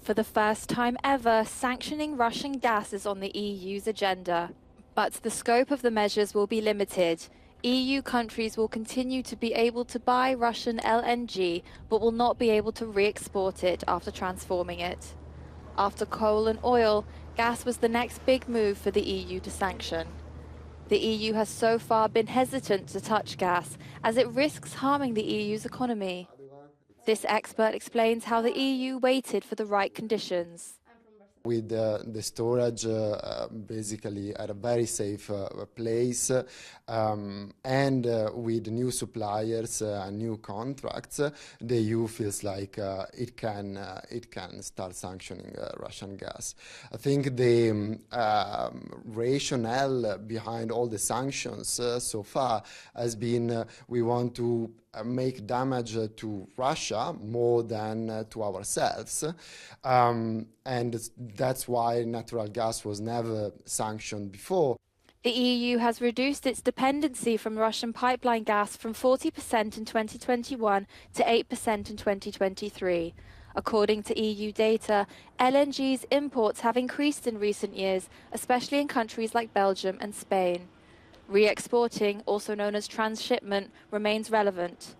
For the first time ever, sanctioning Russian gas is on the EU's agenda. But the scope of the measures will be limited. EU countries will continue to be able to buy Russian LNG, but will not be able to re-export it after transforming it. After coal and oil, gas was the next big move for the EU to sanction. The EU has so far been hesitant to touch gas, as it risks harming the EU's economy. This expert explains how the EU waited for the right conditions. With the storage basically at a very safe place and with new suppliers and new contracts, the EU feels like it can start sanctioning Russian gas. I think the rationale behind all the sanctions so far has been we want to make damage to Russia more than to ourselves. And that's why natural gas was never sanctioned before. The EU has reduced its dependency from Russian pipeline gas from 40% in 2021 to 8% in 2023. According to EU data, LNG's imports have increased in recent years, especially in countries like Belgium and Spain. Re-exporting, also known as transshipment, remains relevant.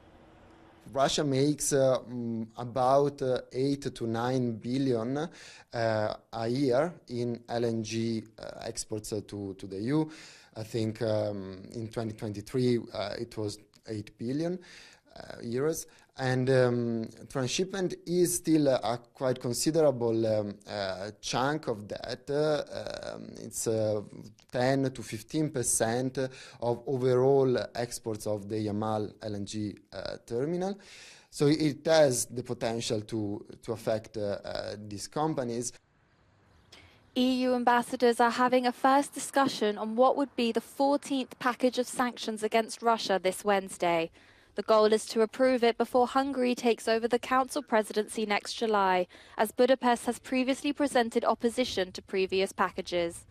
Russia makes about 8 to 9 billion a year in LNG exports to the EU. I think in 2023 it was 8 billion euros. And transshipment is still a quite considerable chunk of that. It's 10 to 15% of overall exports of the Yamal LNG terminal. So it has the potential to affect these companies. EU ambassadors are having a first discussion on what would be the 14th package of sanctions against Russia this Wednesday. The goal is to approve it before Hungary takes over the Council presidency next July, as Budapest has previously presented opposition to previous packages.